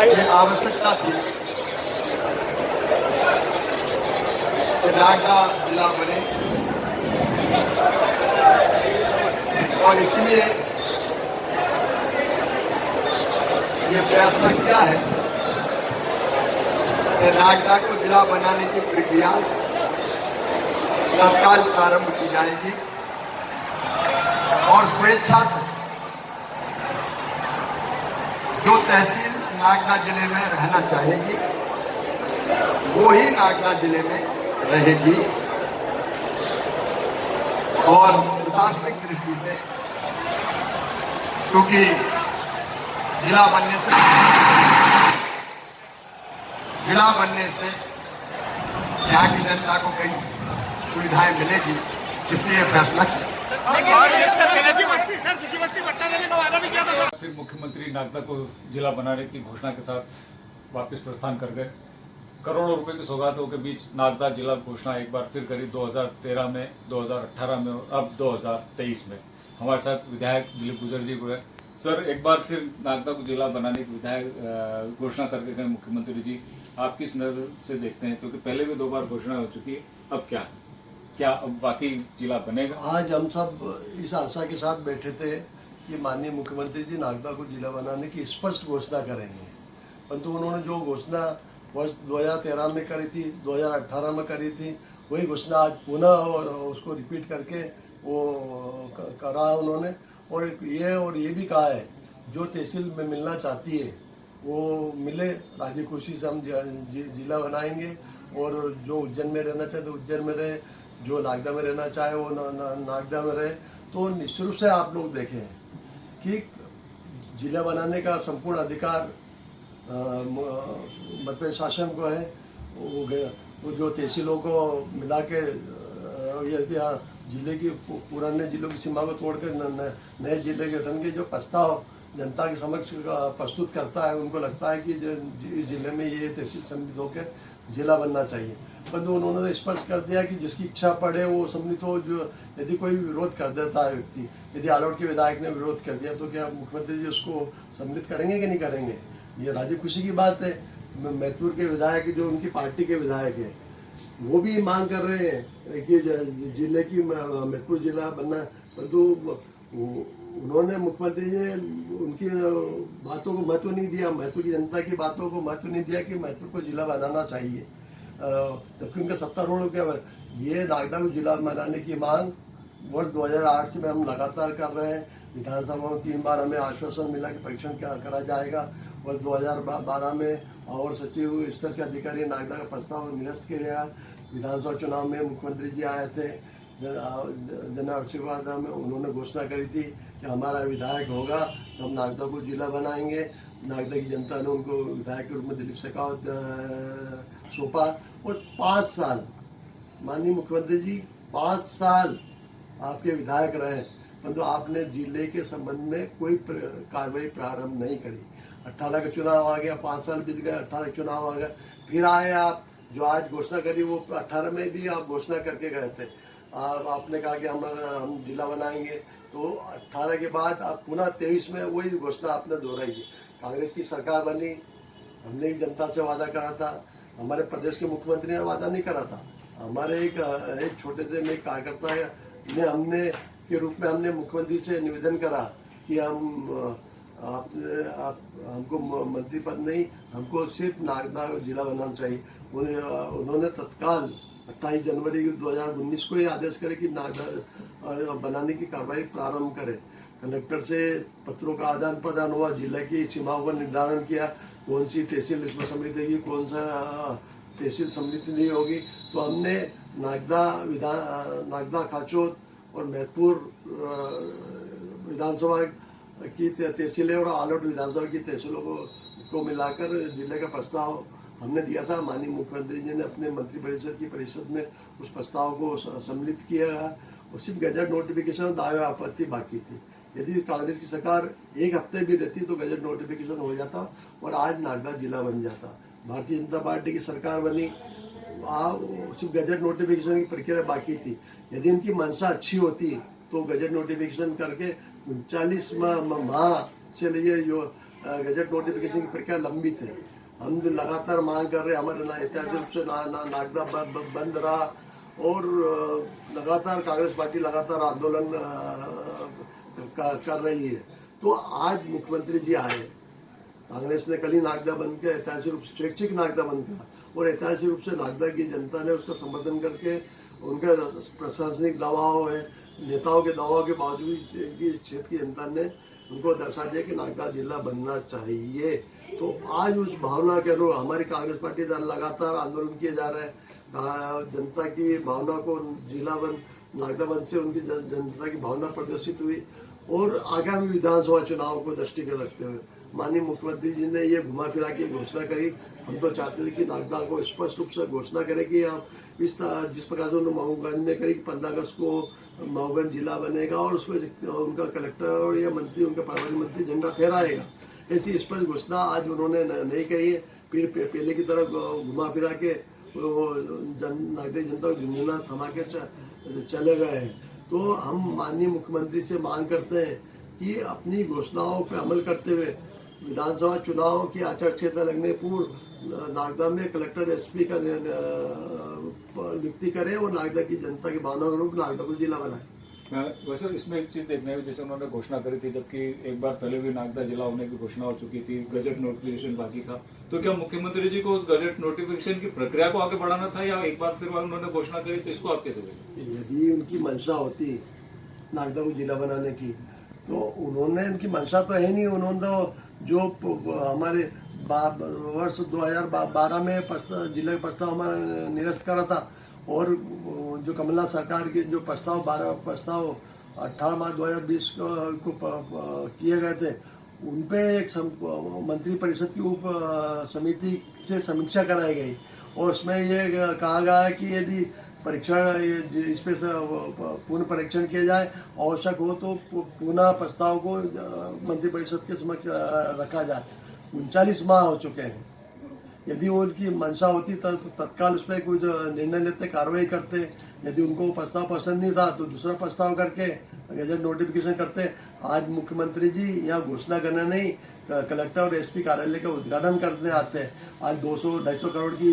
ये आवश्यकता थी कि नागदा जिला बने और इसलिए ये फैसला किया है कि नागदा को जिला बनाने की प्रक्रिया तत्काल प्रारंभ की जाएगी और स्वेच्छा से जो तहसील नागदा जिले में रहना चाहेगी वो ही नागदा जिले में रहेगी और प्रशासनिक दृष्टि से क्योंकि जिला बनने से यहाँ की जनता को कई सुविधाएं मिलेगी, इसलिए फैसला किया। फिर मुख्यमंत्री नागदा को जिला बनाने की घोषणा के साथ वापस प्रस्थान कर गए। करोड़ों रुपए की सौगातों के बीच नागदा जिला घोषणा एक बार फिर करी 2013 में, 2018 में और अब 2023 में। हमारे साथ विधायक दिलीप गुजर जी हुए। सर, एक बार फिर नागदा को जिला बनाने की विधायक घोषणा करके गए मुख्यमंत्री जी, आप किस नजर से देखते हैं? क्योंकि पहले भी 2 बार घोषणा हो चुकी है, अब क्या अब वाकई जिला बनेगा? आज हम सब इस आशा के साथ बैठे थे कि माननीय मुख्यमंत्री जी नागदा को जिला बनाने की स्पष्ट घोषणा करेंगे, परंतु उन्होंने जो घोषणा वर्ष 2013 में करी थी, 2018 में करी थी, वही घोषणा आज पुनः उसको रिपीट करके वो करा है उन्होंने। और ये भी कहा है जो तहसील में मिलना चाहती है वो मिले, राजी खुशी से हम जिला बनाएंगे। और जो उज्जैन में रहना चाहते उज्जैन में रहे, जो नागदा में रहना चाहे वो नागदा में रहे। तो निश्चित रूप से आप लोग देखें कि जिला बनाने का संपूर्ण अधिकार मध्य प्रदेश शासन को है। वो जो तहसीलों को मिला के जिले की पुराने जिलों की सीमा को तोड़कर नए जिले के गठन के जो प्रस्ताव जनता के समक्ष प्रस्तुत करता है, उनको लगता है कि जो जिले में ये तहसील सम्मिलित होकर जिला बनना चाहिए। परंतु उन्होंने तो स्पष्ट कर दिया कि जिसकी इच्छा पड़े वो सम्मिलित हो। जो यदि कोई विरोध कर देता है व्यक्ति, यदि आलोट के विधायक ने विरोध कर दिया तो क्या मुख्यमंत्री जी उसको सम्मिलित करेंगे कि नहीं करेंगे? ये राजी खुशी की बात है। मैथुर के विधायक जो उनकी पार्टी के विधायक है वो भी मांग कर रहे हैं कि जिले की मैथुर जिला बनना, परंतु उन्होंने मुख्यमंत्री जी ने उनकी बातों को महत्व नहीं दिया, मैथुर की जनता की बातों को महत्व नहीं दिया कि मैथुर को जिला बनाना चाहिए। जबकि उनका सत्तारूढ़ क्या ये नागदा को जिला बनाने की मांग वर्ष 2008 से हम लगातार कर रहे हैं। विधानसभा में 3 बार हमें आश्वासन मिला कि परीक्षण करा जाएगा। वर्ष 2012 में और सचिव स्तर के अधिकारी नागदा का प्रस्ताव निरस्त किया गया। विधानसभा चुनाव में मुख्यमंत्री जी आए थे, जन आशीर्वाद में उन्होंने घोषणा करी थी कि हमारा विधायक होगा तो हम नागदा को जिला बनाएंगे। नागदा की जनता ने उनको विधायक के रूप में दिलीप शेखावत सौंपा। और 5 साल माननीय मुख्यमंत्री जी 5 साल आपके विधायक रहे, परंतु आपने जिले के संबंध में कोई कार्रवाई प्रारंभ नहीं करी। 18 का चुनाव आ गया, 5 साल बीत गए, 18 का चुनाव आ गया, फिर आए आप जो आज घोषणा करी वो 18 में भी आप घोषणा करके गए थे। आपने कहा कि हम जिला बनाएंगे, तो 18 के बाद आप पुनः 23 में वही घोषणा आपने दोहराई है। कांग्रेस की सरकार बनी, हमने भी जनता से वादा करा था, हमारे प्रदेश के मुख्यमंत्री ने वादा नहीं करा था। हमारे एक छोटे से में कार्यकर्ता ने हमने के रूप में हमने मुख्यमंत्री से निवेदन करा कि हमको मंत्री पद नहीं, हमको सिर्फ नागदा जिला बनाना चाहिए। उन्होंने तत्काल 28 जनवरी 2019 को ये आदेश करे कि नागदा बनाने की कार्रवाई प्रारंभ करे। कलेक्टर से पत्रों का आदान प्रदान हुआ, जिले की सीमाओं का निर्धारण किया, कौन सी तहसील इसमें सम्मिलित होगी, कौन सा तहसील सम्मिलित नहीं होगी। तो हमने नागदा, खाचोद और मैथपुर विधानसभा की तहसीलें और आलोट विधानसभा की तहसीलों को मिलाकर जिले का प्रस्ताव हमने दिया था। माननीय मुख्यमंत्री जी ने अपने मंत्रिपरिषद की परिषद में उस प्रस्ताव को सम्मिलित किया और सिर्फ गजट नोटिफिकेशन दावे आपत्ति बाकी थी। यदि कांग्रेस की सरकार 1 हफ्ते भी रहती तो गजट नोटिफिकेशन हो जाता और आज नागदा जिला बन जाता। भारतीय जनता पार्टी की सरकार बनी, सिर्फ गजट नोटिफिकेशन की प्रक्रिया बाकी थी। यदि उनकी मंशा अच्छी होती तो गजट नोटिफिकेशन करके 39 माह से लिए जो गजट नोटिफिकेशन की प्रक्रिया लंबित है। हम लगातार मांग कर रहे हैं, हमारे ऐतिहासिक रूप से नागदा बंद रहा और लगातार कांग्रेस पार्टी लगातार आंदोलन कर रही है। तो आज मुख्यमंत्री जी आए, कांग्रेस ने कल ही नागदा बंद किया, ऐतिहासिक रूप से स्वैच्छिक नागदा बंद किया और ऐतिहासिक रूप से नागदा की जनता ने उसका समर्थन करके उनका प्रशासनिक दबाव है, नेताओं के दबाव के बावजूद क्षेत्र की जनता ने उनको दर्शा दिया कि नागदा जिला बनना चाहिए। तो आज उस भावना के अनुरूप हमारी कांग्रेस पार्टी द्वारा लगातार आंदोलन किए जा रहे हैं। जनता की भावना को जिला बन नागदा बंद से उनकी जनता की भावना प्रदर्शित हुई और आगामी विधानसभा चुनाव को दृष्टिगत रखते हुए माननीय मुख्यमंत्री जी ने ये घुमा फिरा के घोषणा करी। हम तो चाहते थे कि नागदा को स्पष्ट रूप से घोषणा करें कि हम जिस प्रकार से उन्होंने मऊगंज में करी कि 15 अगस्त को मऊगंज जिला बनेगा और उसमें उनका कलेक्टर और या मंत्री उनका प्रभारी मंत्री झंडा फहराएगा, ऐसी स्पष्ट घोषणा आज उन्होंने नहीं कही है। फिर पहले की तरफ घुमा फिरा के नागदा जनता को झुंझुना थमा के चले गए हैं। तो हम माननीय मुख्यमंत्री से मांग करते हैं कि अपनी घोषणाओं पर अमल करते हुए विधानसभा चुनाव की आचार संहिता लगने पूर्व नागदा में कलेक्टर एसपी का नियुक्ति करें और नागदा की जनता की भावना के रूप नागदा को जिला बनाए। वैसे इसमें एक चीज देखने में, जैसे उन्होंने घोषणा करी थी, जबकि एक बार पहले भी नागदा जिला होने की घोषणा हो चुकी थी, गजट नोटिफिकेशन बाकी था, तो क्या मुख्यमंत्री जी को उस गजट नोटिफिकेशन की प्रक्रिया को आगे बढ़ाना था या एक बार फिर उन्होंने घोषणा करी, तो इसको आप कैसे देखें? यदि उनकी मंशा होती नागदा को जिला बनाने की तो उन्होंने, उनकी मंशा तो है नहीं, उन्होंने तो जो हमारे वर्ष 2012 में जिला का प्रस्ताव हमारा निरस्त करा था और जो कमलनाथ सरकार के जो प्रस्ताव 18 मार्च 2020 को किए गए थे, उन पे एक मंत्री परिषद की उप समिति से समीक्षा कराई गई और उसमें ये कहा गया है कि यदि परीक्षण इस पे पुनः परीक्षण किया जाए, आवश्यक हो तो पुनः प्रस्ताव को मंत्रिपरिषद के समक्ष रखा जाए। 39 माह हो चुके हैं। यदि वो उनकी मंशा होती तो तत्काल उस पर कुछ निर्णय लेते, कार्रवाई करते। यदि उनको प्रस्ताव पसंद नहीं था तो दूसरा प्रस्ताव करके गजट नोटिफिकेशन करते। आज मुख्यमंत्री जी यहाँ घोषणा करने नहीं, कलेक्टर और एसपी कार्यालय का उद्घाटन करने आते हैं। आज 200-250 करोड़ की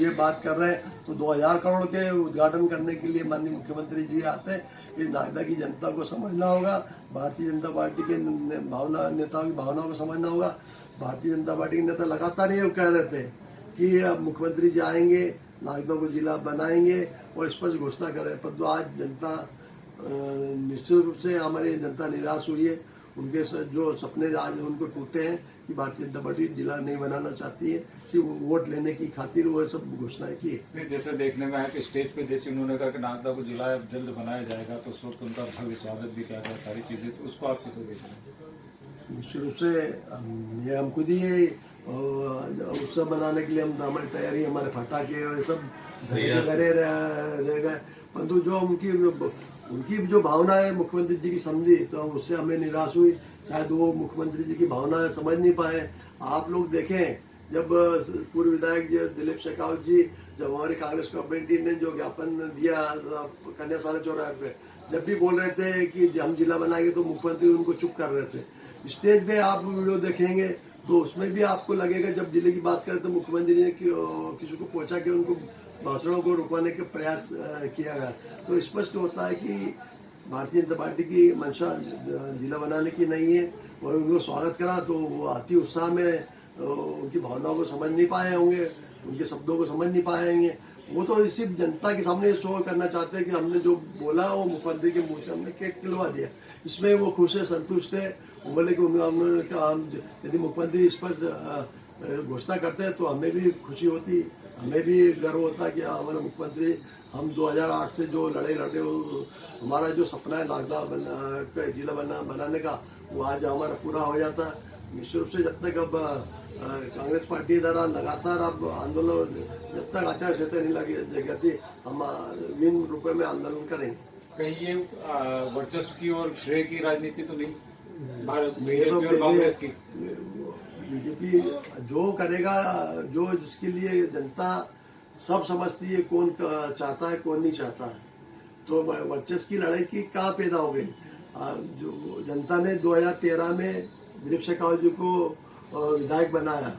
ये बात कर रहे हैं तो 2000 करोड़ के उद्घाटन करने के लिए माननीय मुख्यमंत्री जी आते हैं। इस नागदा की जनता को समझना होगा, भारतीय जनता पार्टी के नेताओं की भावनाओं को समझना होगा। भारतीय जनता पार्टी के नेता लगातार ये कह रहे थे कि अब मुख्यमंत्री जी आएंगे, नागदा को जिला बनाएंगे और स्पष्ट घोषणा करें, परंतु आज जनता निश्चित रूप से हमारी जनता निराश हुई है। उनके जो सपने आज उनको टूटे हैं कि भारतीय जनता पार्टी जिला नहीं बनाना चाहती है, सिर्फ वोट लेने की खातिर वो सब घोषणाएं की है। जैसे देखने में आया कि स्टेज पे जैसे उन्होंने कहा कि नागदा को जिला जल्द बनाया जाएगा, तो उस वक्त उनका भव्य स्वागत भी किया गया, सारी चीजें, तो उसको आप कैसे देख रहे हैं? निश्चित रूप से ये हम खुद ही उत्सव बनाने के लिए हम हमारी तैयारी, हमारे फटाके और सब धरे रह गए, परंतु जो उनकी जो भावना है मुख्यमंत्री जी की समझी तो उससे हमें निराश हुई। शायद वो मुख्यमंत्री जी की भावना समझ नहीं पाए। आप लोग देखें, जब पूर्व विधायक जी दिलीप शेखावत जी, जब हमारी कांग्रेस कमेटी ने जो ज्ञापन दिया कन्या साले चौराहे पे, जब भी बोल रहे थे कि हम जिला बनाएंगे तो मुख्यमंत्री उनको चुप कर रहे थे। स्टेज पे आप वीडियो देखेंगे तो उसमें भी आपको लगेगा जब जिले की बात करें तो मुख्यमंत्री ने किसी को पहुंचा के उनको भाषणों को रुकवाने के प्रयास किया गया। तो स्पष्ट होता है कि भारतीय जनता पार्टी की मंशा जिला बनाने की नहीं है और उनको स्वागत करा तो वो अति उत्साह में उनकी भावनाओं को समझ नहीं पाए होंगे, उनके शब्दों को समझ नहीं पाए होंगे। वो तो सिर्फ जनता के सामने शो करना चाहते हैं कि हमने जो बोला वो मुख्यमंत्री के मुंह से हमने केक खिलवा दिया। इसमें वो खुश है, संतुष्ट है। बोले कि उन्होंने कहा यदि मुख्यमंत्री स्पष्ट घोषणा करते हैं तो हमें भी खुशी होती, हमें भी गर्व होता कि हमारे मुख्यमंत्री, हम 2008 से जो लड़े हमारा जो सपना है नागदा जिला बनाने का, वो आज हमारा पूरा हो जाता है। निश्चित रूप से जब तक अब कांग्रेस पार्टी द्वारा लगातार अब आंदोलन, जब तक आचार संहिता नहीं लगी जाती, हम विभिन्न रूपों में आंदोलन करेंगे। कहीं ये वर्चस्व की और श्रेय की राजनीति तो नहीं भारत तो बीजेपी और कांग्रेस की? बीजेपी जो करेगा, जो जिसके लिए जनता सब समझती है कौन चाहता है कौन नहीं चाहता है, तो वर्चस्व की लड़ाई की कहाँ पैदा हो गई। जो जनता ने 2013 में दिलीप शेखावत जी को विधायक बनाया,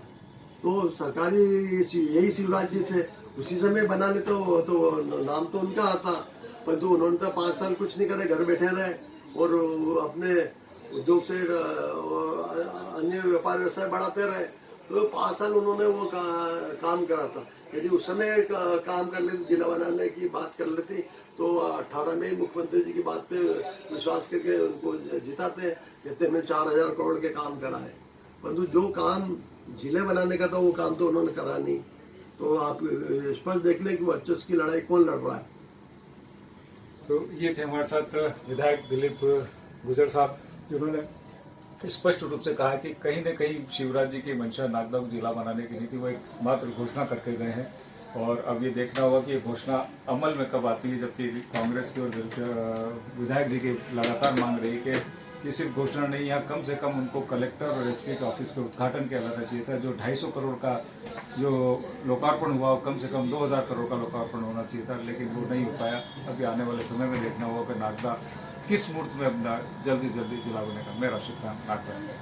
तो सरकारी यही शिवराज जी थे, उसी समय बनाने तो नाम तो उनका आता, परंतु उन्होंने तो 5 साल कुछ नहीं करे, घर बैठे रहे और अपने उद्योग से अन्य व्यापार व्यवसाय बढ़ाते रहे। तो 5 साल उन्होंने वो काम करा था। यदि उस समय काम कर लेते, जिला बनाने की बात कर लेती, तो 18 में मुख्यमंत्री जी की बात पे विश्वास करके उनको जिताते। कहते हमने 4000 करोड़ के काम कराए, परंतु जो काम जिले बनाने का था वो काम तो उन्होंने करा नहीं। तो आप स्पष्ट देख लें कि वर्चस्व की लड़ाई कौन लड़ रहा है। तो ये थे हमारे साथ विधायक दिलीप गुजर साहब, जिन्होंने स्पष्ट रूप से कहा कि कहीं न कहीं शिवराज जी की मंशा नागदा को जिला बनाने की नहीं थी, वो एक मात्र घोषणा करके गए हैं। और अब ये देखना होगा कि ये घोषणा अमल में कब आती है, जबकि कांग्रेस की और विधायक जी की लगातार मांग रही है कि ये सिर्फ घोषणा नहीं, यहाँ कम से कम उनको कलेक्टर और एसपी के ऑफिस के उद्घाटन किया जाना चाहिए था। जो 250 करोड़ का जो लोकार्पण हुआ, कम से कम 2000 करोड़ का लोकार्पण होना चाहिए था, लेकिन वो नहीं हो पाया। अभी आने वाले समय में देखना होगा कि नागदा किस मुहूर्त में अपना जल्दी जिला बनेगा। मेरा शुभकामना नागदा से।